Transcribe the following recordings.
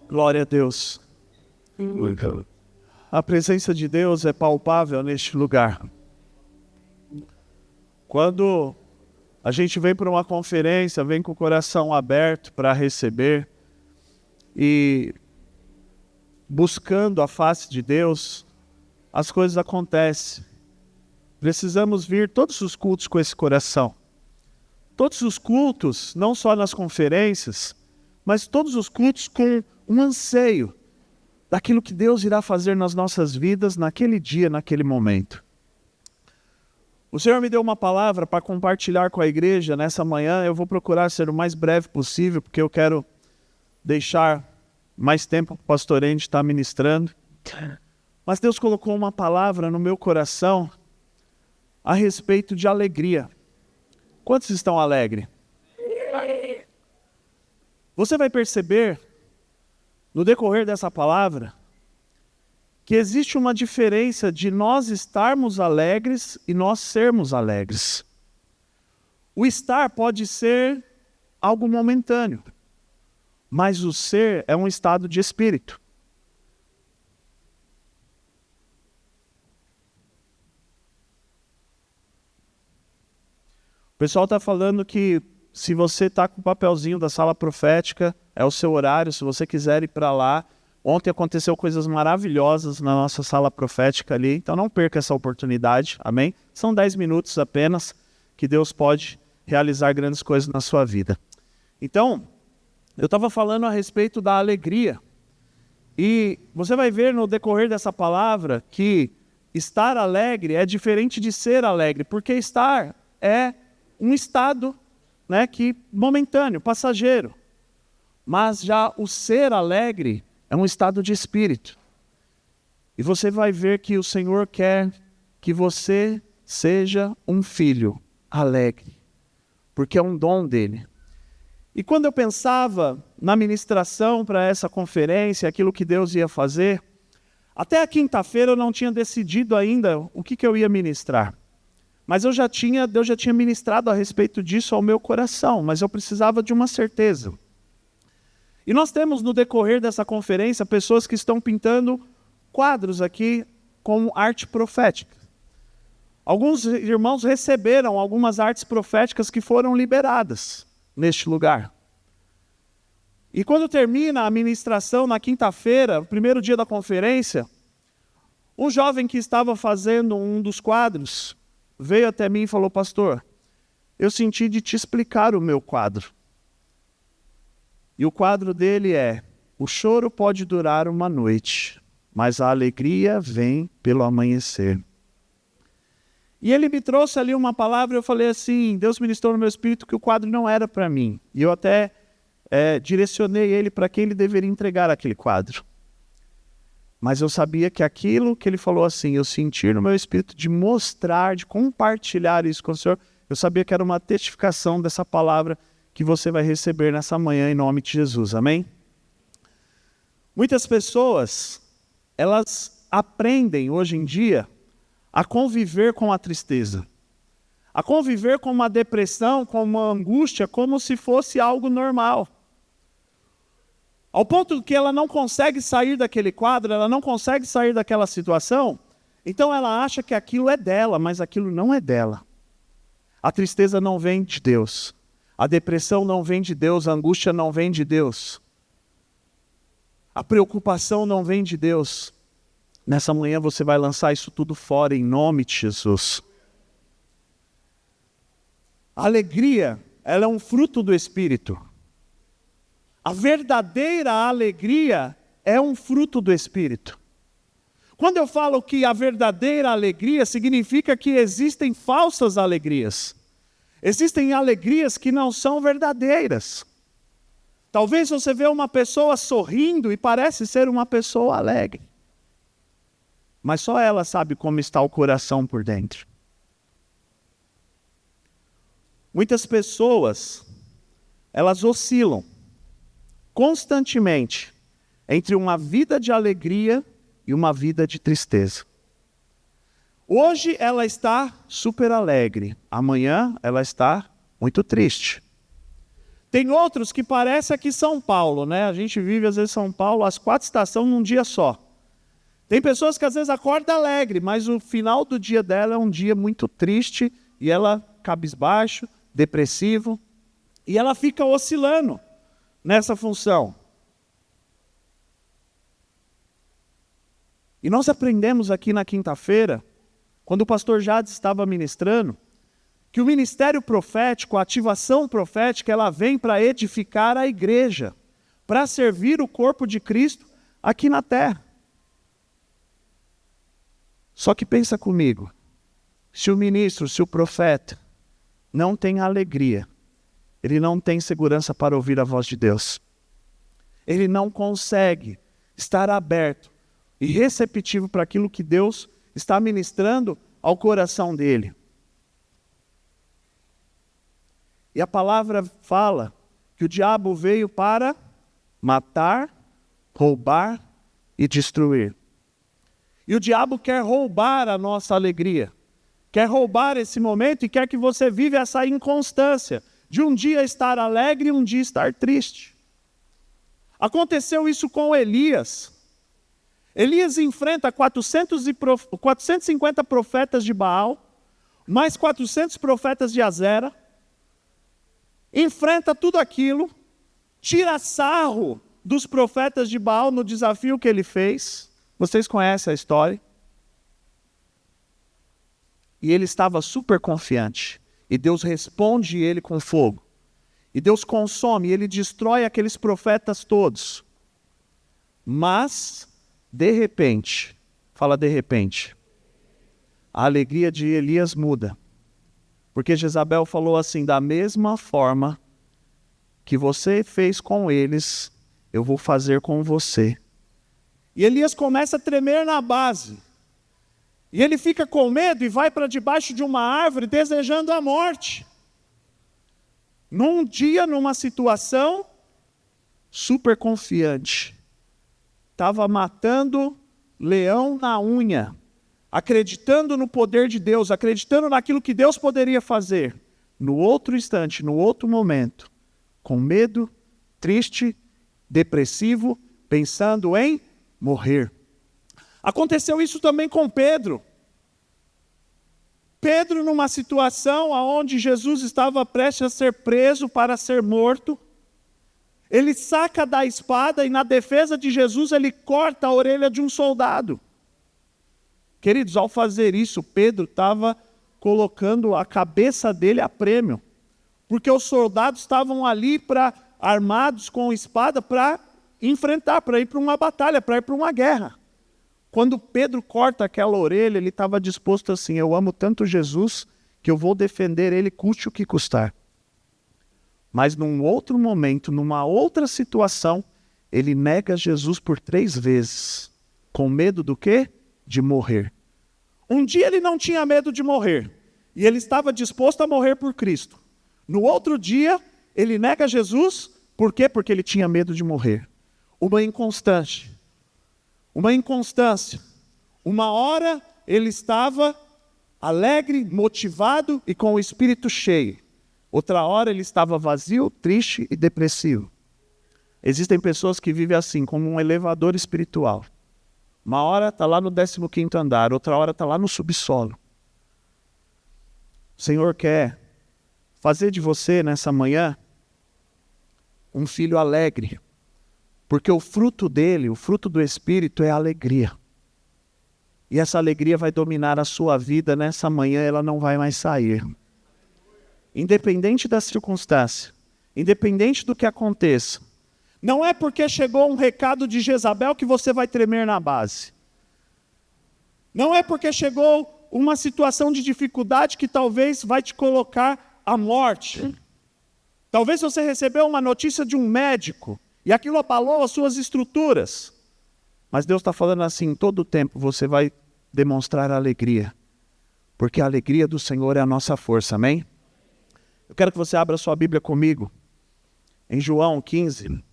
Glória a Deus. A presença de Deus é palpável neste lugar. Quando a gente vem para uma conferência, vem com o coração aberto para receber e buscando a face de Deus, as coisas acontecem. Precisamos vir todos os cultos com esse coração. Todos os cultos, não só nas conferências, mas todos os cultos com um anseio daquilo que Deus irá fazer nas nossas vidas naquele dia, naquele momento. O Senhor me deu uma palavra para compartilhar com a igreja nessa manhã. Eu vou procurar ser o mais breve possível, porque eu quero deixar mais tempo para o pastor Andy estar ministrando. Mas Deus colocou uma palavra no meu coração a respeito de alegria. Quantos estão alegres? Você vai perceber, no decorrer dessa palavra, que existe uma diferença de nós estarmos alegres e nós sermos alegres. O estar pode ser algo momentâneo, mas o ser é um estado de espírito. O pessoal está falando que se você está com o papelzinho da sala profética, é o seu horário, se você quiser ir para lá. Ontem aconteceu coisas maravilhosas na nossa sala profética ali, então não perca essa oportunidade, amém? São 10 minutos apenas que Deus pode realizar grandes coisas na sua vida. Então, eu estava falando a respeito da alegria, e você vai ver no decorrer dessa palavra que estar alegre é diferente de ser alegre, porque estar é um estado, que momentâneo, passageiro. Mas já o ser alegre é um estado de espírito. E você vai ver que o Senhor quer que você seja um filho alegre, porque é um dom dele. E quando eu pensava na ministração para essa conferência, aquilo que Deus ia fazer, até a quinta-feira eu não tinha decidido ainda o que eu ia ministrar. Mas Deus já tinha ministrado a respeito disso ao meu coração, mas eu precisava de uma certeza. E nós temos no decorrer dessa conferência pessoas que estão pintando quadros aqui com arte profética. Alguns irmãos receberam algumas artes proféticas que foram liberadas neste lugar. E quando termina a ministração na quinta-feira, o primeiro dia da conferência, um jovem que estava fazendo um dos quadros veio até mim e falou: pastor, eu senti de te explicar o meu quadro. E o quadro dele é: o choro pode durar uma noite, mas a alegria vem pelo amanhecer. E ele me trouxe ali uma palavra, eu falei assim, Deus ministrou no meu espírito que o quadro não era para mim. E eu até direcionei ele para quem ele deveria entregar aquele quadro. Mas eu sabia que aquilo que ele falou assim, eu senti no meu espírito de mostrar, de compartilhar isso com o Senhor, eu sabia que era uma testificação dessa palavra que você vai receber nessa manhã em nome de Jesus, amém? Muitas pessoas, elas aprendem hoje em dia a conviver com a tristeza, a conviver com uma depressão, com uma angústia, como se fosse algo normal. Ao ponto que ela não consegue sair daquele quadro, ela não consegue sair daquela situação, então ela acha que aquilo é dela, mas aquilo não é dela. A tristeza não vem de Deus, a depressão não vem de Deus, a angústia não vem de Deus, a preocupação não vem de Deus. Nessa manhã você vai lançar isso tudo fora em nome de Jesus. A alegria, ela é um fruto do Espírito. A verdadeira alegria é um fruto do Espírito. Quando eu falo que a verdadeira alegria, significa que existem falsas alegrias. Existem alegrias que não são verdadeiras. Talvez você vê uma pessoa sorrindo e parece ser uma pessoa alegre. Mas só ela sabe como está o coração por dentro. Muitas pessoas, elas oscilam constantemente entre uma vida de alegria e uma vida de tristeza. Hoje ela está super alegre, amanhã ela está muito triste. Tem outros que parece aqui São Paulo, né? A gente vive às vezes São Paulo, as 4 estações num dia só. Tem pessoas que às vezes acordam alegre, mas o final do dia dela é um dia muito triste e ela cabisbaixo, depressivo, e ela fica oscilando nessa função. E nós aprendemos aqui na quinta-feira, quando o pastor Jades estava ministrando, que o ministério profético, a ativação profética, ela vem para edificar a igreja, para servir o corpo de Cristo aqui na terra. Só que pensa comigo, se o ministro, se o profeta não tem alegria, ele não tem segurança para ouvir a voz de Deus. Ele não consegue estar aberto e receptivo para aquilo que Deus está ministrando ao coração dele. E a palavra fala que o diabo veio para matar, roubar e destruir. E o diabo quer roubar a nossa alegria, quer roubar esse momento e quer que você viva essa inconstância de um dia estar alegre e um dia estar triste. Aconteceu isso com Elias. Elias enfrenta 450 profetas de Baal, mais 400 profetas de Azera, enfrenta tudo aquilo, tira sarro dos profetas de Baal no desafio que ele fez. Vocês conhecem a história. E ele estava super confiante. E Deus responde ele com fogo. E Deus consome, e ele destrói aqueles profetas todos. Mas, de repente, fala de repente, a alegria de Elias muda. Porque Jezabel falou assim, da mesma forma que você fez com eles, eu vou fazer com você. E Elias começa a tremer na base. E ele fica com medo e vai para debaixo de uma árvore desejando a morte. Num dia, numa situação, super confiante. Estava matando leão na unha. Acreditando no poder de Deus, acreditando naquilo que Deus poderia fazer. No outro instante, no outro momento, com medo, triste, depressivo, pensando em morrer. Aconteceu isso também com Pedro. Pedro, numa situação onde Jesus estava prestes a ser preso para ser morto, ele saca da espada e na defesa de Jesus ele corta a orelha de um soldado. Queridos, ao fazer isso, Pedro estava colocando a cabeça dele a prêmio, porque os soldados estavam ali armados com espada para enfrentar, para ir para uma batalha, para ir para uma guerra. Quando Pedro corta aquela orelha, ele estava disposto assim, eu amo tanto Jesus que eu vou defender ele custe o que custar. Mas num outro momento, numa outra situação, ele nega Jesus por 3 vezes. Com medo do quê? De morrer. Um dia ele não tinha medo de morrer. E ele estava disposto a morrer por Cristo. No outro dia, ele nega Jesus. Por quê? Porque ele tinha medo de morrer. Uma inconstância. Uma hora ele estava alegre, motivado e com o espírito cheio. Outra hora ele estava vazio, triste e depressivo. Existem pessoas que vivem assim, como um elevador espiritual. Uma hora está lá no 15º andar, outra hora está lá no subsolo. O Senhor quer fazer de você, nessa manhã, um filho alegre. Porque o fruto dele, o fruto do Espírito é a alegria. E essa alegria vai dominar a sua vida nessa manhã, ela não vai mais sair. Independente da circunstância, independente do que aconteça, não é porque chegou um recado de Jezabel que você vai tremer na base. Não é porque chegou uma situação de dificuldade que talvez vai te colocar à morte. Talvez você recebeu uma notícia de um médico e aquilo abalou as suas estruturas. Mas Deus está falando assim, todo o tempo você vai demonstrar alegria. Porque a alegria do Senhor é a nossa força, amém? Eu quero que você abra sua Bíblia comigo, em João 15,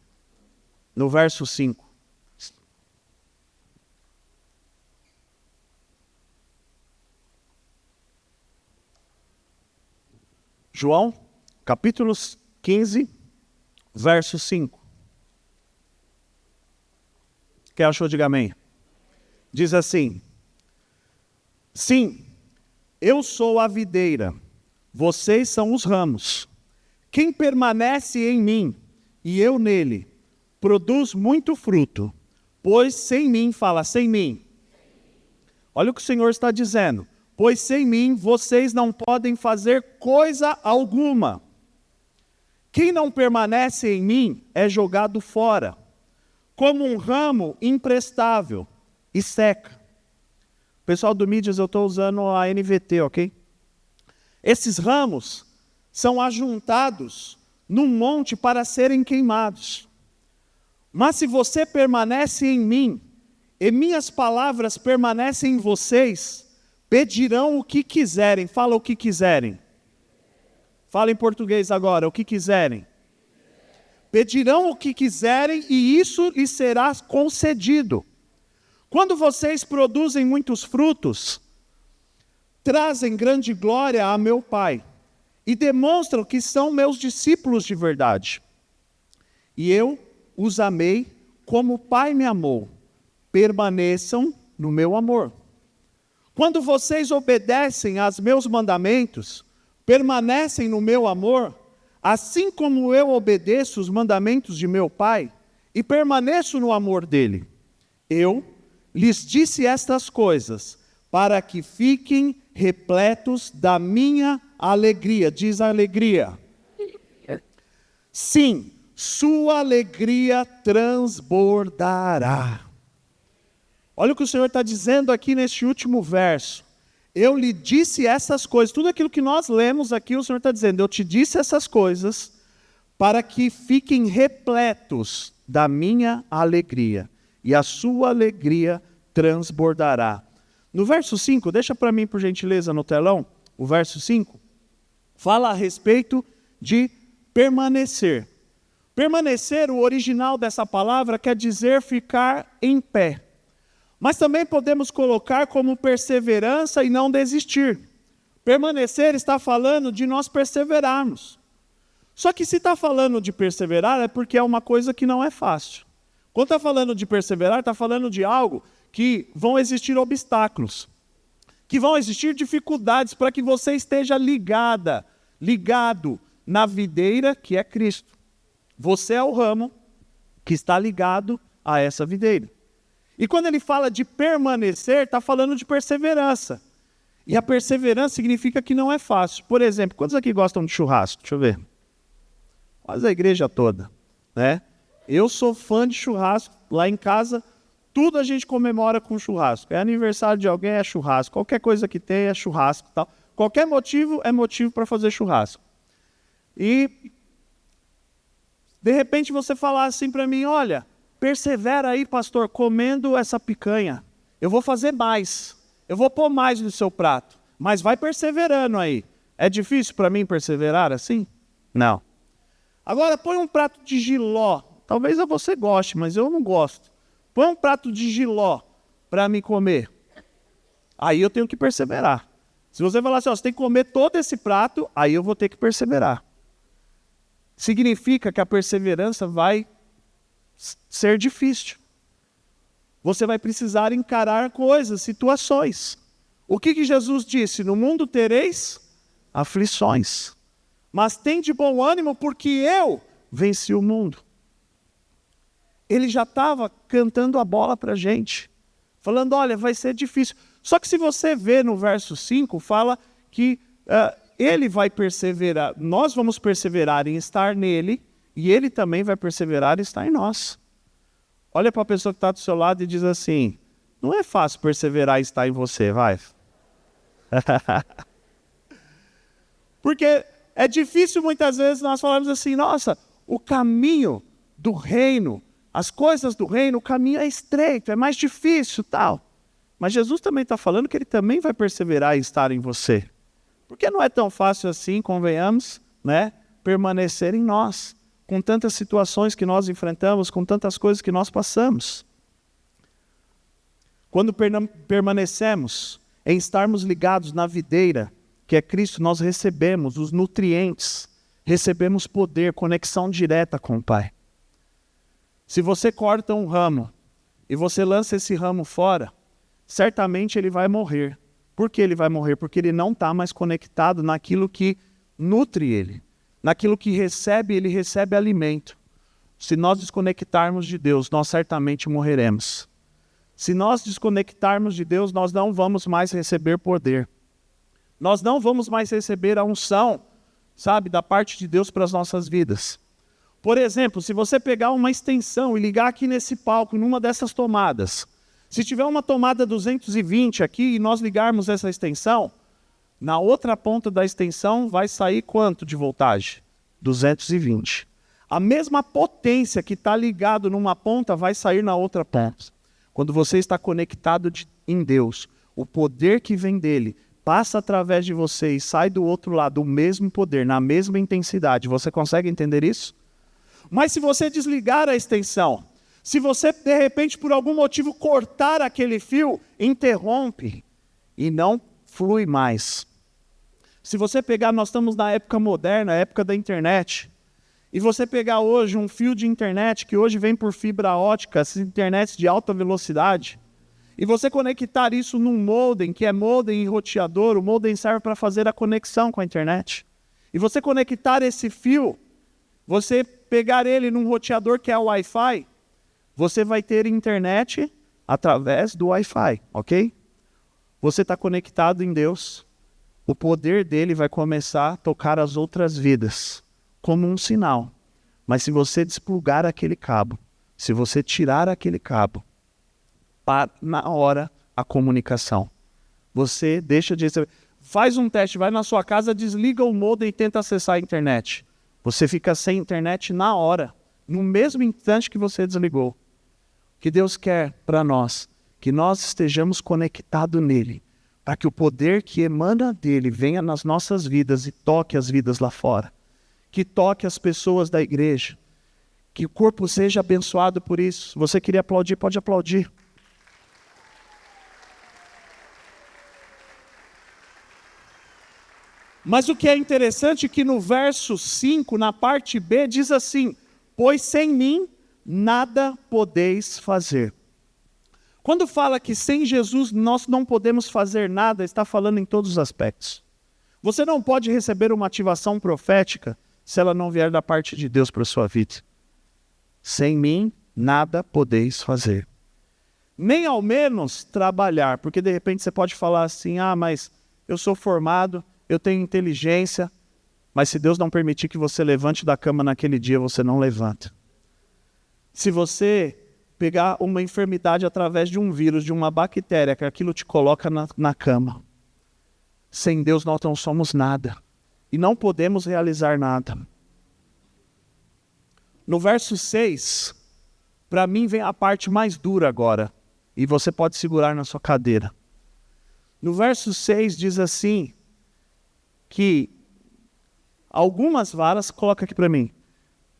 no verso 5. João, capítulo 15, verso 5. Quem achou, diga amém. Diz assim: sim, eu sou a videira, vocês são os ramos. Quem permanece em mim e eu nele, produz muito fruto, pois sem mim, fala, sem mim. Olha o que o Senhor está dizendo. Pois sem mim vocês não podem fazer coisa alguma. Quem não permanece em mim é jogado fora, como um ramo imprestável, e seca. Pessoal do Mídias, eu estou usando a NVT, ok? Esses ramos são ajuntados num monte para serem queimados. Mas se você permanece em mim, e minhas palavras permanecem em vocês, pedirão o que quiserem. Fala o que quiserem. Fala em português agora, o que quiserem. Pedirão o que quiserem e isso lhes será concedido. Quando vocês produzem muitos frutos, trazem grande glória a meu Pai e demonstram que são meus discípulos de verdade. E eu os amei como o Pai me amou. Permaneçam no meu amor. Quando vocês obedecem aos meus mandamentos, permanecem no meu amor, assim como eu obedeço os mandamentos de meu Pai e permaneço no amor dele. Eu lhes disse estas coisas, para que fiquem repletos da minha alegria. Diz a alegria. Sim, sua alegria transbordará. Olha o que o Senhor está dizendo aqui neste último verso. Eu lhe disse essas coisas, tudo aquilo que nós lemos aqui, o Senhor está dizendo, eu te disse essas coisas, para que fiquem repletos da minha alegria, e a sua alegria transbordará. No verso 5, deixa para mim por gentileza no telão, o verso 5, fala a respeito de permanecer. Permanecer, o original dessa palavra quer dizer ficar em pé. Mas também podemos colocar como perseverança e não desistir. Permanecer está falando de nós perseverarmos. Só que se está falando de perseverar é porque é uma coisa que não é fácil. Quando está falando de perseverar, está falando de algo que vão existir obstáculos, que vão existir dificuldades para que você esteja ligado na videira que é Cristo. Você é o ramo que está ligado a essa videira. E quando ele fala de permanecer, está falando de perseverança. E a perseverança significa que não é fácil. Por exemplo, quantos aqui gostam de churrasco? Deixa eu ver. Quase a igreja toda, né? Eu sou fã de churrasco. Lá em casa, tudo a gente comemora com churrasco. É aniversário de alguém, é churrasco. Qualquer coisa que tem é churrasco. Tal. Qualquer motivo é motivo para fazer churrasco. E, de repente, você falar assim para mim, olha, persevera aí, pastor, comendo essa picanha. Eu vou fazer mais. Eu vou pôr mais no seu prato. Mas vai perseverando aí. É difícil para mim perseverar assim? Não. Agora, põe um prato de jiló. Talvez você goste, mas eu não gosto. Põe um prato de jiló para me comer. Aí eu tenho que perseverar. Se você falar assim, ó, você tem que comer todo esse prato, aí eu vou ter que perseverar. Significa que a perseverança vai ser difícil. Você vai precisar encarar coisas, situações. O que Jesus disse? No mundo tereis aflições. Mas tem de bom ânimo porque eu venci o mundo. Ele já estava cantando a bola para a gente. Falando, olha, vai ser difícil. Só que se você vê no verso 5, fala que ele vai perseverar. Nós vamos perseverar em estar nele. E ele também vai perseverar e estar em nós. Olha para a pessoa que está do seu lado e diz assim, não é fácil perseverar e estar em você, vai. Porque é difícil muitas vezes nós falamos assim, nossa, o caminho do reino, as coisas do reino, o caminho é estreito, é mais difícil, tal. Mas Jesus também está falando que ele também vai perseverar e estar em você. Porque não é tão fácil assim, convenhamos, né, permanecer em nós. Com tantas situações que nós enfrentamos, com tantas coisas que nós passamos. Quando permanecemos em estarmos ligados na videira, que é Cristo, nós recebemos os nutrientes recebemos poder, conexão direta com o Pai. Se você corta um ramo e você lança esse ramo fora, certamente ele vai morrer. Por que ele vai morrer? Porque ele não está mais conectado naquilo que nutre ele, naquilo que ele recebe alimento. Se nós desconectarmos de Deus, nós certamente morreremos. Se nós desconectarmos de Deus, nós não vamos mais receber poder. Nós não vamos mais receber a unção, da parte de Deus para as nossas vidas. Por exemplo, se você pegar uma extensão e ligar aqui nesse palco, numa dessas tomadas, se tiver uma tomada 220 aqui e nós ligarmos essa extensão, na outra ponta da extensão vai sair quanto de voltagem? 220. A mesma potência que está ligado numa ponta vai sair na outra ponta. Quando você está conectado em Deus, o poder que vem dele passa através de você e sai do outro lado o mesmo poder, na mesma intensidade. Você consegue entender isso? Mas se você desligar a extensão, se você de repente por algum motivo cortar aquele fio, interrompe e não flui mais. Se você pegar, nós estamos na época moderna, a época da internet, e você pegar hoje um fio de internet que hoje vem por fibra ótica, essas internets de alta velocidade, e você conectar isso num modem, que é modem e roteador, o modem serve para fazer a conexão com a internet. E você conectar esse fio, você pegar ele num roteador que é o Wi-Fi, você vai ter internet através do Wi-Fi, ok? Você está conectado em Deus, o poder dele vai começar a tocar as outras vidas, como um sinal. Mas se você desplugar aquele cabo, se você tirar aquele cabo, na hora a comunicação. Você deixa de receber. Faz um teste, vai na sua casa, desliga o modem e tenta acessar a internet. Você fica sem internet na hora, no mesmo instante que você desligou. O que Deus quer para nós? Que nós estejamos conectados nele, para que o poder que emana dele venha nas nossas vidas e toque as vidas lá fora. Que toque as pessoas da igreja. Que o corpo seja abençoado por isso. Se você queria aplaudir, pode aplaudir. Mas o que é interessante é que no verso 5, na parte B, diz assim: pois sem mim nada podeis fazer. Quando fala que sem Jesus nós não podemos fazer nada, está falando em todos os aspectos. Você não pode receber uma ativação profética se ela não vier da parte de Deus para a sua vida. Sem mim nada podeis fazer. Nem ao menos trabalhar, porque de repente você pode falar assim: mas eu sou formado, eu tenho inteligência, mas se Deus não permitir que você levante da cama naquele dia, você não levanta. Se você pegar uma enfermidade através de um vírus, de uma bactéria, que aquilo te coloca na cama, sem Deus nós não somos nada. E não podemos realizar nada. No verso 6, para mim vem a parte mais dura agora, e você pode segurar na sua cadeira. No verso 6 diz assim, que algumas varas, coloca aqui para mim,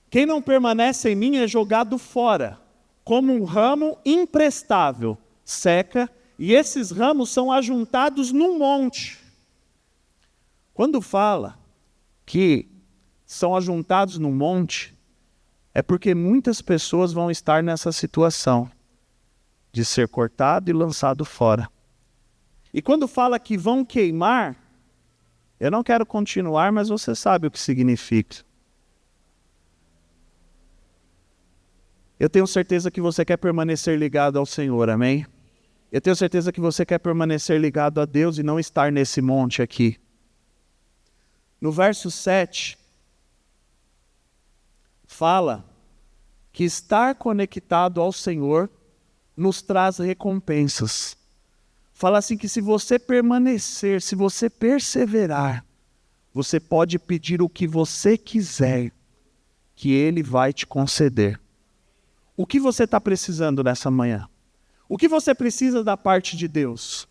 quem não permanece em mim é jogado fora, como um ramo imprestável, seca, e esses ramos são ajuntados num monte. Quando fala que são ajuntados num monte, é porque muitas pessoas vão estar nessa situação de ser cortado e lançado fora. E quando fala que vão queimar, eu não quero continuar, mas você sabe o que significa. Eu tenho certeza que você quer permanecer ligado ao Senhor, amém? Eu tenho certeza que você quer permanecer ligado a Deus e não estar nesse monte aqui. No verso 7, fala que estar conectado ao Senhor nos traz recompensas. Fala assim que se você permanecer, se você perseverar, você pode pedir o que você quiser, que Ele vai te conceder. O que você está precisando nessa manhã? O que você precisa da parte de Deus?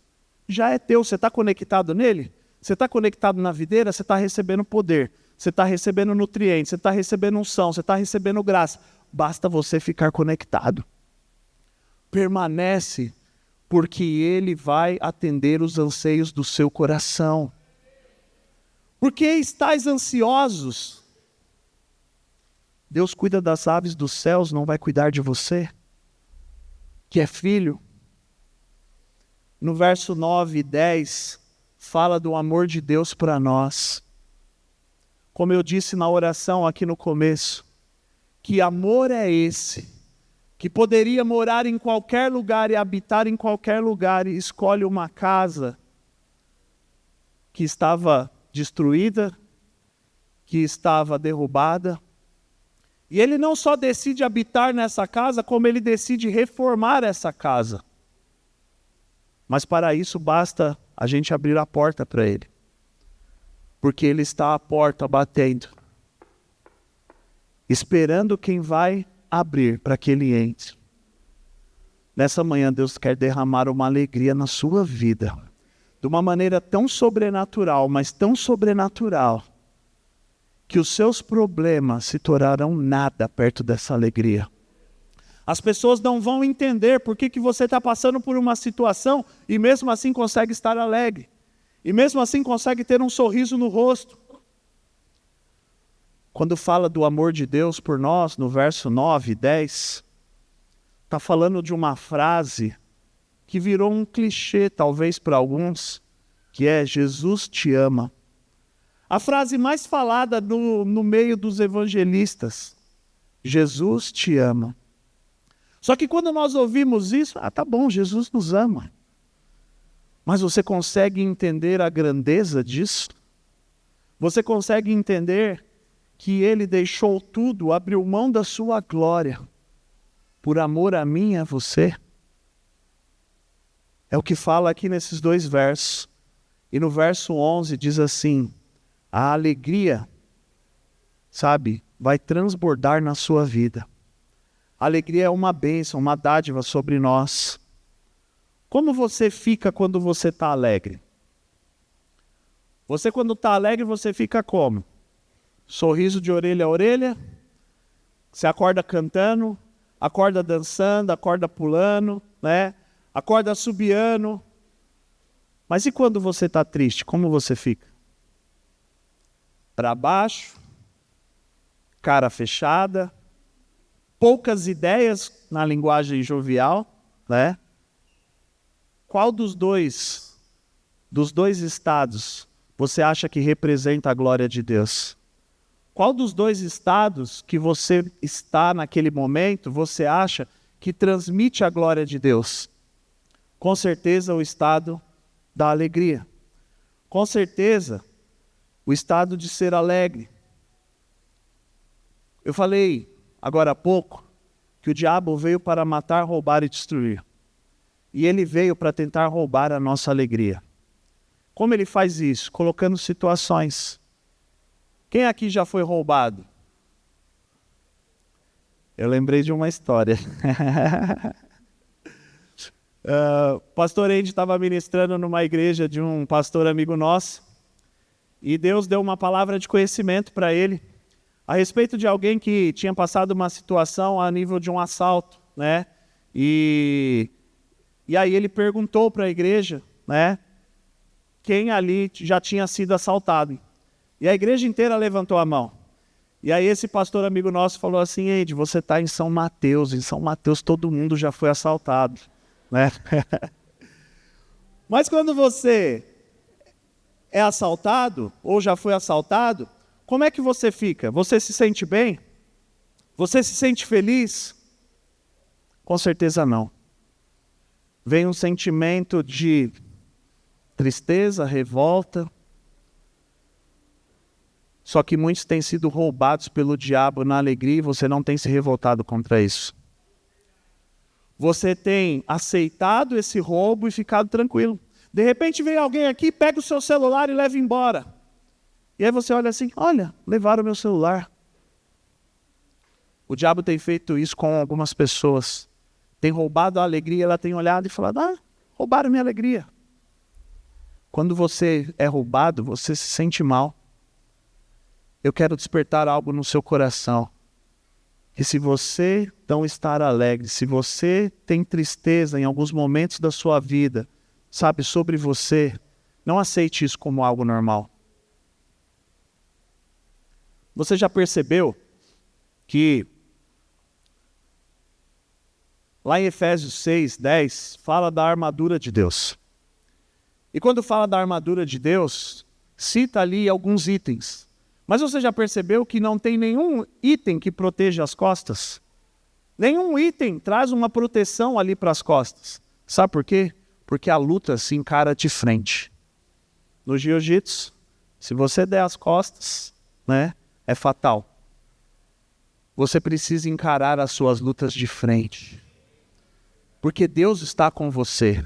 Já é teu, você está conectado nele? Você está conectado na videira, você está recebendo poder, você está recebendo nutrientes, você está recebendo unção, você está recebendo graça. Basta você ficar conectado. Permanece, porque Ele vai atender os anseios do seu coração. Por que estáis ansiosos? Deus cuida das aves dos céus, não vai cuidar de você? Que é filho? No verso 9 e 10, fala do amor de Deus para nós. Como eu disse na oração aqui no começo, que amor é esse, que poderia morar em qualquer lugar e habitar em qualquer lugar e escolhe uma casa que estava destruída, que estava derrubada. E ele não só decide habitar nessa casa, como ele decide reformar essa casa. Mas para isso basta a gente abrir a porta para ele. Porque ele está à porta batendo, esperando quem vai abrir para que ele entre. Nessa manhã Deus quer derramar uma alegria na sua vida, de uma maneira tão sobrenatural, mas tão sobrenatural, que os seus problemas se tornarão nada perto dessa alegria. As pessoas não vão entender por que você está passando por uma situação e mesmo assim consegue estar alegre. E mesmo assim consegue ter um sorriso no rosto. Quando fala do amor de Deus por nós, no verso 9 e 10, está falando de uma frase que virou um clichê, talvez para alguns, que é Jesus te ama. A frase mais falada no meio dos evangelistas, Jesus te ama. Só que quando nós ouvimos isso, tá bom, Jesus nos ama. Mas você consegue entender a grandeza disso? Você consegue entender que Ele deixou tudo, abriu mão da sua glória, por amor a mim e a você? É o que fala aqui nesses dois versos. E no verso 11 diz assim, a alegria, sabe, vai transbordar na sua vida. A alegria é uma bênção, uma dádiva sobre nós. Como você fica quando você está alegre? Você quando está alegre, você fica como? Sorriso de orelha a orelha? Você acorda cantando, acorda dançando, acorda pulando, né? Acorda assobiando. Mas e quando você está triste, como você fica? Para baixo, cara fechada, poucas ideias na linguagem jovial, né? Qual dos dois estados você acha que representa a glória de Deus? Qual dos dois estados que você está naquele momento, você acha que transmite a glória de Deus? Com certeza o estado da alegria. Com certeza o estado de ser alegre. Eu falei agora há pouco que o diabo veio para matar, roubar e destruir. E ele veio para tentar roubar a nossa alegria. Como ele faz isso? Colocando situações. Quem aqui já foi roubado? Eu lembrei de uma história. Pastor Andy estava ministrando numa igreja de um pastor amigo nosso. E Deus deu uma palavra de conhecimento para ele a respeito de alguém que tinha passado uma situação a nível de um assalto, né? E aí ele perguntou para a igreja, né, quem ali já tinha sido assaltado. E a igreja inteira levantou a mão. E aí esse pastor amigo nosso falou assim, Andy, você está em São Mateus todo mundo já foi assaltado, né? Mas quando você é assaltado, ou já foi assaltado, como é que você fica? Você se sente bem? Você se sente feliz? Com certeza não. Vem um sentimento de tristeza, revolta. Só que muitos têm sido roubados pelo diabo na alegria e você não tem se revoltado contra isso. Você tem aceitado esse roubo e ficado tranquilo. De repente vem alguém aqui, pega o seu celular e leva embora. E aí você olha assim, olha, levaram o meu celular. O diabo tem feito isso com algumas pessoas. Tem roubado a alegria, ela tem olhado e falado, roubaram minha alegria. Quando você é roubado, você se sente mal. Eu quero despertar algo no seu coração. Que se você não estar alegre, se você tem tristeza em alguns momentos da sua vida, sabe, sobre você, não aceite isso como algo normal. Você já percebeu que lá em Efésios 6, 10, fala da armadura de Deus. E quando fala da armadura de Deus, cita ali alguns itens. Mas você já percebeu que não tem nenhum item que proteja as costas? Nenhum item traz uma proteção ali para as costas. Sabe por quê? Porque a luta se encara de frente. No jiu-jitsu, se você der as costas, é fatal. Você precisa encarar as suas lutas de frente. Porque Deus está com você.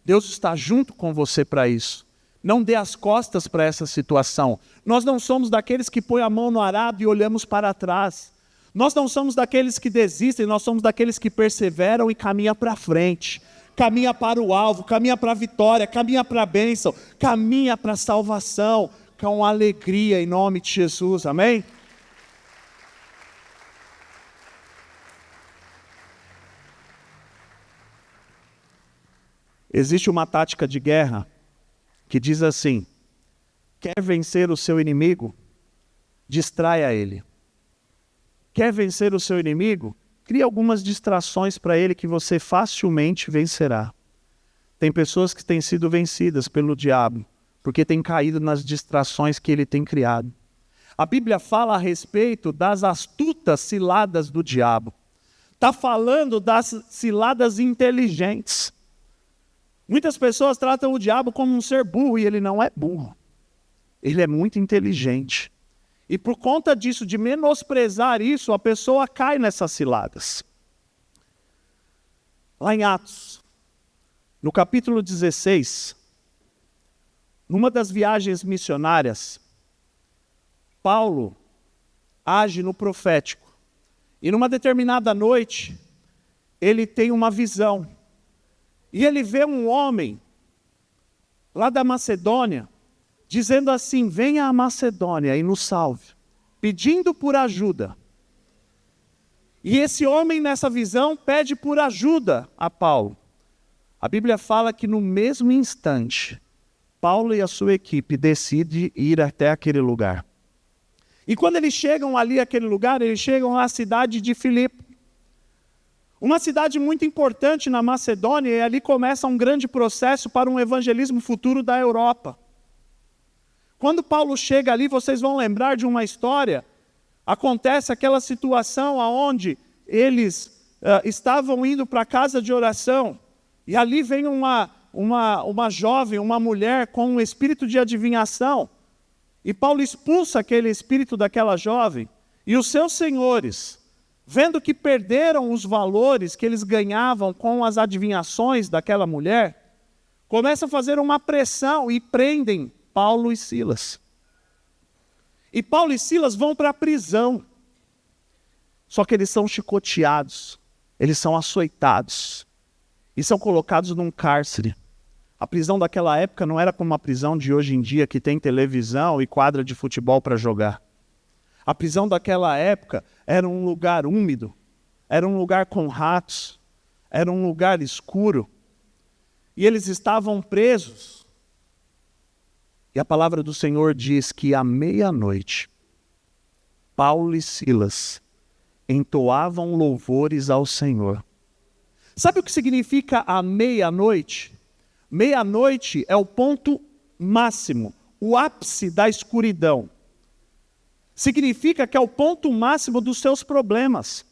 Deus está junto com você para isso. Não dê as costas para essa situação. Nós não somos daqueles que põem a mão no arado e olhamos para trás. Nós não somos daqueles que desistem, nós somos daqueles que perseveram e caminham para frente. Caminha para o alvo, caminha para a vitória, caminha para a bênção, caminha para a salvação, com alegria em nome de Jesus, amém? Existe uma tática de guerra que diz assim: quer vencer o seu inimigo? Distraia ele. Quer vencer o seu inimigo? Crie algumas distrações para ele que você facilmente vencerá. Tem pessoas que têm sido vencidas pelo diabo, porque têm caído nas distrações que ele tem criado. A Bíblia fala a respeito das astutas ciladas do diabo. Está falando das ciladas inteligentes. Muitas pessoas tratam o diabo como um ser burro, e ele não é burro. Ele é muito inteligente. E por conta disso, de menosprezar isso, a pessoa cai nessas ciladas. Lá em Atos, no capítulo 16, numa das viagens missionárias, Paulo age no profético. E numa determinada noite, ele tem uma visão. E ele vê um homem lá da Macedônia, dizendo assim: venha à Macedônia e nos salve, pedindo por ajuda. E esse homem nessa visão pede por ajuda a Paulo. A Bíblia fala que no mesmo instante, Paulo e a sua equipe decidem ir até aquele lugar. E quando eles chegam ali àquele lugar, eles chegam à cidade de Filipe. Uma cidade muito importante na Macedônia, e ali começa um grande processo para um evangelismo futuro da Europa. Quando Paulo chega ali, vocês vão lembrar de uma história. Acontece aquela situação onde eles estavam indo para a casa de oração, e ali vem uma jovem, uma mulher com um espírito de adivinhação. E Paulo expulsa aquele espírito daquela jovem, e os seus senhores, vendo que perderam os valores que eles ganhavam com as adivinhações daquela mulher, começam a fazer uma pressão e prendem Paulo e Silas. E Paulo e Silas vão para a prisão. Só que eles são chicoteados, eles são açoitados e são colocados num cárcere. A prisão daquela época não era como a prisão de hoje em dia, que tem televisão e quadra de futebol para jogar. A prisão daquela época era um lugar úmido, era um lugar com ratos, era um lugar escuro. E eles estavam presos. E a palavra do Senhor diz que à meia-noite, Paulo e Silas entoavam louvores ao Senhor. Sabe o que significa a meia-noite? Meia-noite é o ponto máximo, o ápice da escuridão. Significa que é o ponto máximo dos seus problemas,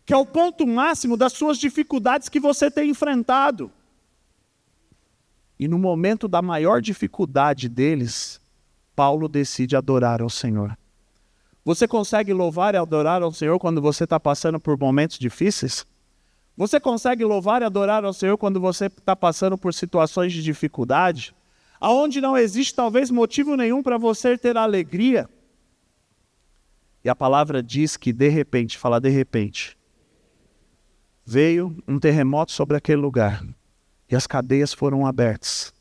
que é o ponto máximo das suas dificuldades que você tem enfrentado. E no momento da maior dificuldade deles, Paulo decide adorar ao Senhor. Você consegue louvar e adorar ao Senhor quando você está passando por momentos difíceis? Você consegue louvar e adorar ao Senhor quando você está passando por situações de dificuldade? Aonde não existe talvez motivo nenhum para você ter alegria? E a palavra diz que de repente, veio um terremoto sobre aquele lugar. E as cadeias foram abertas.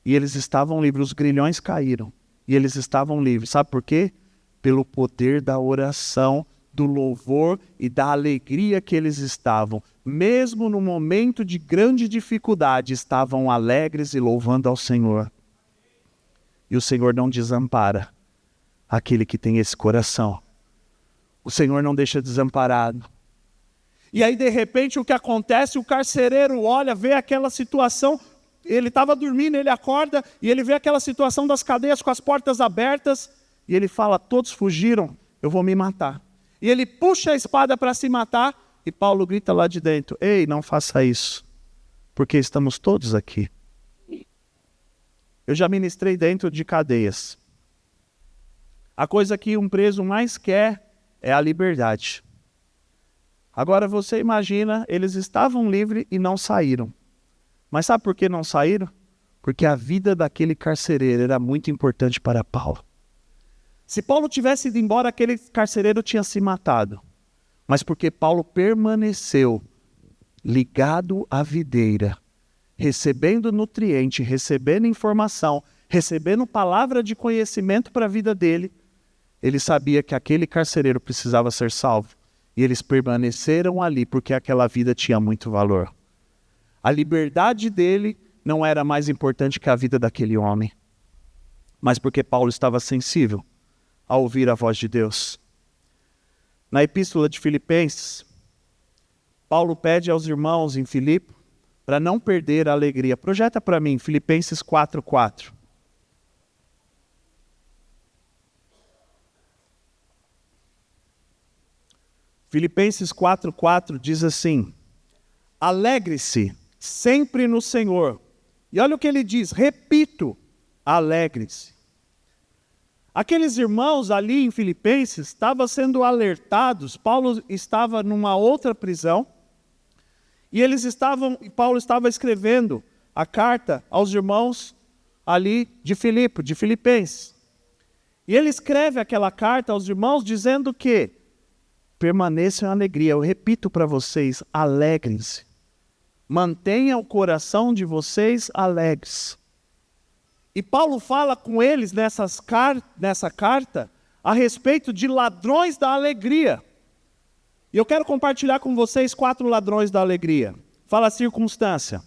E eles estavam livres, os grilhões caíram. E eles estavam livres. Sabe por quê? Pelo poder da oração, do louvor e da alegria que eles estavam. Mesmo no momento de grande dificuldade, estavam alegres e louvando ao Senhor. E o Senhor não desampara aquele que tem esse coração. o Senhor não deixa desamparado. E aí, de repente, o que acontece? O carcereiro olha, vê aquela situação, ele estava dormindo, ele acorda, e ele vê aquela situação das cadeias com as portas abertas, e ele fala, todos fugiram, eu vou me matar. E ele puxa a espada para se matar, e Paulo grita lá de dentro, ei, não faça isso, porque estamos todos aqui. Eu já ministrei dentro de cadeias. A coisa que um preso mais quer é a liberdade. Agora você imagina, eles estavam livres e não saíram. Mas sabe por que não saíram? Porque a vida daquele carcereiro era muito importante para Paulo. Se Paulo tivesse ido embora, aquele carcereiro tinha se matado. Mas porque Paulo permaneceu ligado à videira, recebendo nutriente, recebendo informação, recebendo palavra de conhecimento para a vida dele, ele sabia que aquele carcereiro precisava ser salvo. E eles permaneceram ali porque aquela vida tinha muito valor. A liberdade dele não era mais importante que a vida daquele homem, mas porque Paulo estava sensível a ouvir a voz de Deus. Na epístola de Filipenses, Paulo pede aos irmãos em Filipe para não perder a alegria. Projeta para mim, Filipenses 4:4. Filipenses 4:4 diz assim, alegre-se sempre no Senhor. E olha o que ele diz, repito, alegre-se. Aqueles irmãos ali em Filipenses estavam sendo alertados, Paulo estava numa outra prisão, e Paulo estava escrevendo a carta aos irmãos ali de Filipenses. E ele escreve aquela carta aos irmãos dizendo que permaneçam em alegria. Eu repito para vocês, alegrem-se. Mantenha o coração de vocês alegres. E Paulo fala com eles nessa carta a respeito de ladrões da alegria. E eu quero compartilhar com vocês 4 ladrões da alegria. Fala circunstância.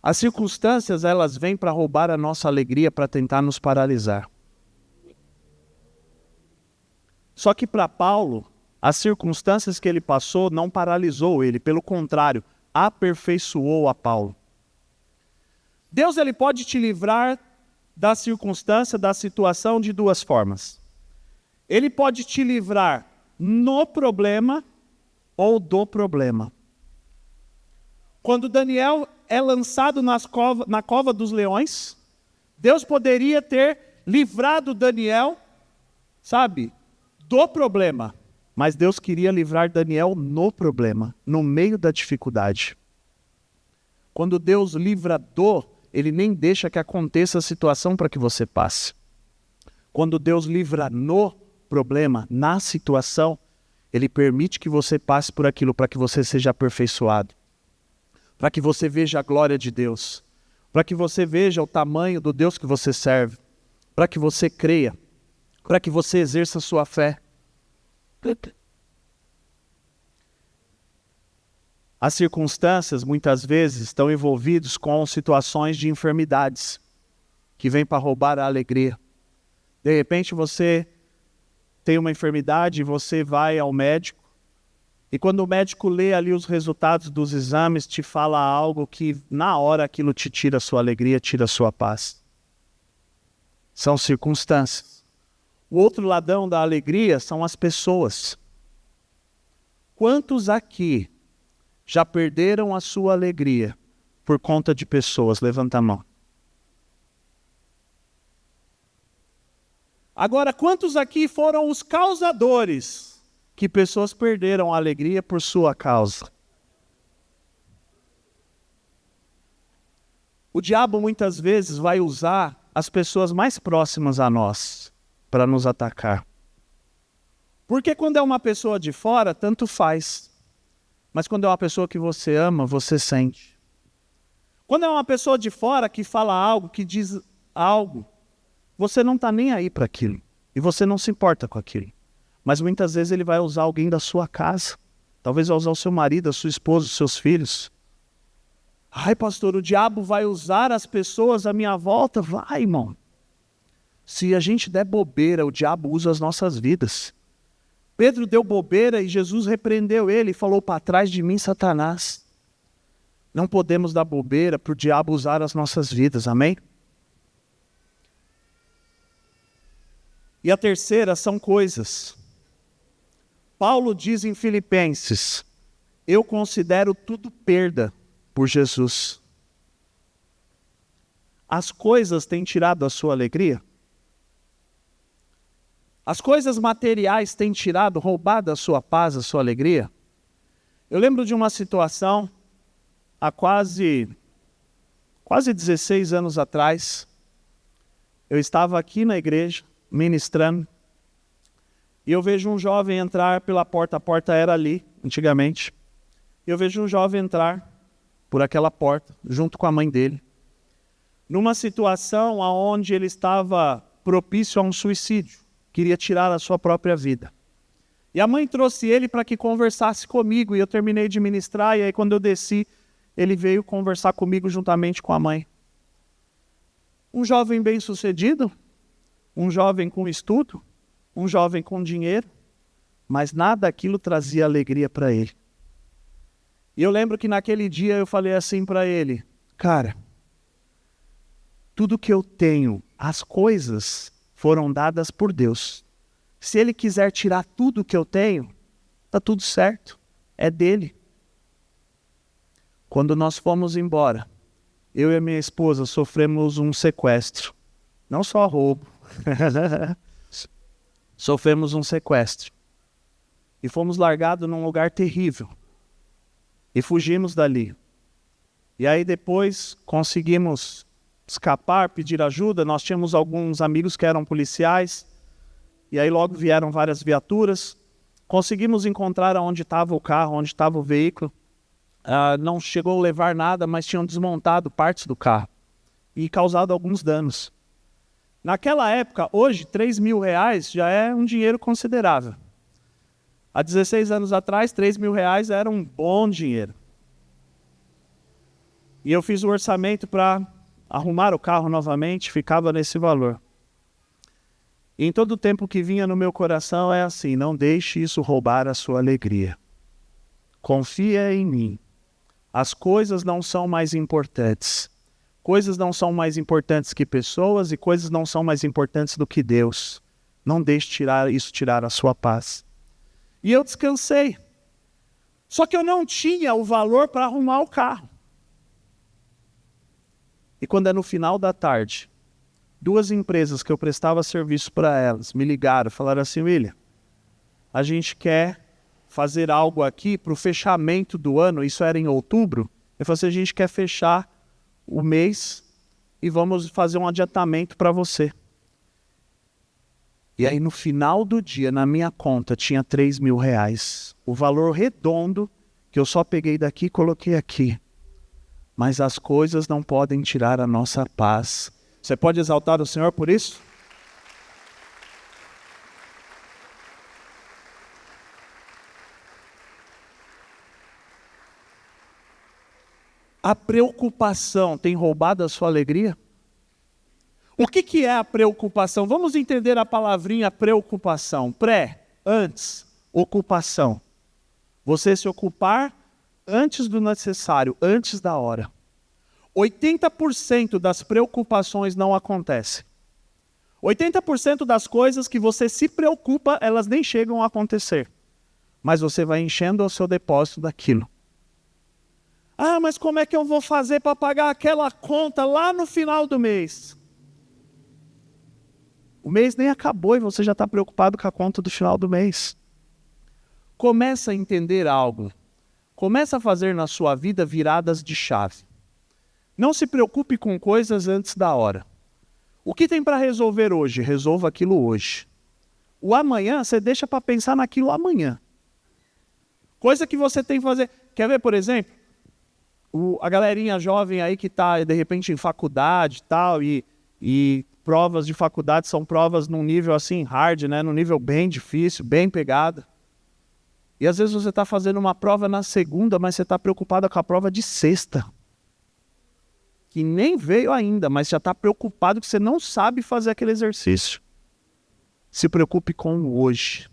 As circunstâncias, elas vêm para roubar a nossa alegria, para tentar nos paralisar. Só que para Paulo, as circunstâncias que ele passou não paralisou ele, pelo contrário, aperfeiçoou a Paulo. Deus ele pode te livrar da circunstância, da situação de 2 formas. Ele pode te livrar no problema ou do problema. Quando Daniel é lançado na cova dos leões, Deus poderia ter livrado Daniel, do problema. Mas Deus queria livrar Daniel no problema, no meio da dificuldade. Quando Deus livra Ele nem deixa que aconteça a situação para que você passe. Quando Deus livra no problema, na situação, Ele permite que você passe por aquilo para que você seja aperfeiçoado. Para que você veja a glória de Deus. Para que você veja o tamanho do Deus que você serve. Para que você creia. Para que você exerça a sua fé. As circunstâncias, muitas vezes, estão envolvidas com situações de enfermidades que vêm para roubar a alegria. De repente, você tem uma enfermidade e você vai ao médico, e quando o médico lê ali os resultados dos exames, te fala algo que, na hora, aquilo te tira a sua alegria, tira a sua paz. São circunstâncias. O outro ladrão da alegria são as pessoas. Quantos aqui já perderam a sua alegria por conta de pessoas? Levanta a mão. Agora, quantos aqui foram os causadores que pessoas perderam a alegria por sua causa? O diabo muitas vezes vai usar as pessoas mais próximas a nós para nos atacar. Porque quando é uma pessoa de fora, tanto faz. Mas quando é uma pessoa que você ama, você sente. Quando é uma pessoa de fora que fala algo, que diz algo, você não está nem aí para aquilo. E você não se importa com aquilo. Mas muitas vezes ele vai usar alguém da sua casa. Talvez vai usar o seu marido, a sua esposa, os seus filhos. Ai, pastor, o diabo vai usar as pessoas à minha volta? Vai, irmão. Se a gente der bobeira, o diabo usa as nossas vidas. Pedro deu bobeira e Jesus repreendeu ele e falou: para trás de mim, Satanás. Não podemos dar bobeira para o diabo usar as nossas vidas, amém? E a terceira são coisas. Paulo diz em Filipenses: eu considero tudo perda por Jesus. As coisas têm tirado a sua alegria? As coisas materiais têm tirado, roubado a sua paz, a sua alegria? Eu lembro de uma situação, há quase 16 anos atrás. Eu estava aqui na igreja, ministrando, e eu vejo um jovem entrar pela porta. A porta era ali, antigamente. Eu vejo um jovem entrar por aquela porta, junto com a mãe dele, numa situação onde ele estava propício a um suicídio. Queria tirar a sua própria vida. E a mãe trouxe ele para que conversasse comigo, e eu terminei de ministrar, e aí quando eu desci, ele veio conversar comigo juntamente com a mãe. Um jovem bem-sucedido, um jovem com estudo, um jovem com dinheiro, mas nada daquilo trazia alegria para ele. E eu lembro que naquele dia eu falei assim para ele: cara, tudo que eu tenho, as coisas foram dadas por Deus. Se Ele quiser tirar tudo que eu tenho, está tudo certo, é dele. Quando nós fomos embora, eu e a minha esposa sofremos um sequestro. Não só roubo. Sofremos um sequestro. E fomos largados num lugar terrível. E fugimos dali. E aí depois conseguimos escapar, pedir ajuda. Nós tínhamos alguns amigos que eram policiais. E aí logo vieram várias viaturas. Conseguimos encontrar onde estava o carro, onde estava o veículo. Não chegou a levar nada, mas tinham desmontado partes do carro. E causado alguns danos. Naquela época, hoje, R$3.000 já é um dinheiro considerável. Há 16 anos atrás, R$3.000 era um bom dinheiro. E eu fiz o orçamento para arrumar o carro novamente, ficava nesse valor. E em todo o tempo que vinha no meu coração é assim: não deixe isso roubar a sua alegria. Confia em mim. As coisas não são mais importantes. Coisas não são mais importantes que pessoas, e coisas não são mais importantes do que Deus. Não deixe tirar a sua paz. E eu descansei. Só que eu não tinha o valor para arrumar o carro. E quando é no final da tarde, 2 empresas que eu prestava serviço para elas me ligaram, falaram assim: William, a gente quer fazer algo aqui para o fechamento do ano. Isso era em outubro. Eu falei assim: a gente quer fechar o mês e vamos fazer um adiantamento para você. E aí no final do dia, na minha conta, tinha R$3.000. O valor redondo que eu só peguei daqui e coloquei aqui. Mas as coisas não podem tirar a nossa paz. Você pode exaltar o Senhor por isso? A preocupação tem roubado a sua alegria? O que é a preocupação? Vamos entender a palavrinha preocupação. Antes, ocupação. Você se ocupar antes do necessário, antes da hora. 80% das preocupações não acontecem. 80% das coisas que você se preocupa, elas nem chegam a acontecer. Mas você vai enchendo o seu depósito daquilo. Mas como é que eu vou fazer para pagar aquela conta lá no final do mês? O mês nem acabou e você já está preocupado com a conta do final do mês. Começa a entender algo. Começa a fazer na sua vida viradas de chave. Não se preocupe com coisas antes da hora. O que tem para resolver hoje? Resolva aquilo hoje. O amanhã, você deixa para pensar naquilo amanhã. Coisa que você tem que fazer. Quer ver, por exemplo? A galerinha jovem aí que está, de repente, em faculdade e tal, e provas de faculdade são provas num nível assim, hard, né? Num nível bem difícil, bem pegado. E às vezes você está fazendo uma prova na segunda, mas você está preocupado com a prova de sexta. Que nem veio ainda, mas já está preocupado que você não sabe fazer aquele exercício. Se preocupe com o hoje.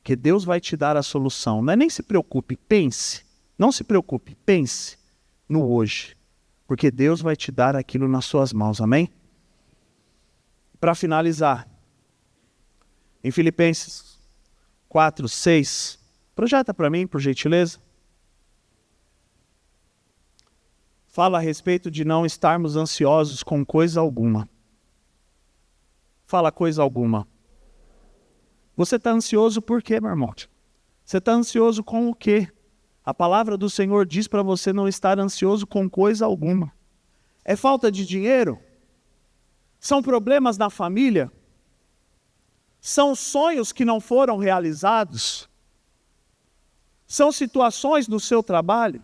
porque Deus vai te dar a solução. Não é nem se preocupe, pense. Não se preocupe, pense no hoje, porque Deus vai te dar aquilo nas suas mãos, amém? Para finalizar, em Filipenses 4, 6, projeta para mim, por gentileza. Fala a respeito de não estarmos ansiosos com coisa alguma. Fala coisa alguma. Você está ansioso por quê, meu irmão? Você está ansioso com o quê? A palavra do Senhor diz para você não estar ansioso com coisa alguma. É falta de dinheiro? São problemas na família? São sonhos que não foram realizados? São situações no seu trabalho?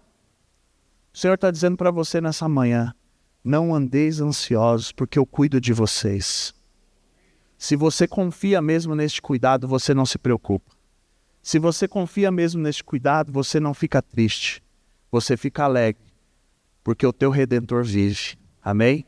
O Senhor está dizendo para você nessa manhã, não andeis ansiosos, porque eu cuido de vocês. Se você confia mesmo neste cuidado, você não se preocupa. Se você confia mesmo neste cuidado, você não fica triste. Você fica alegre, porque o teu Redentor vive. Amém?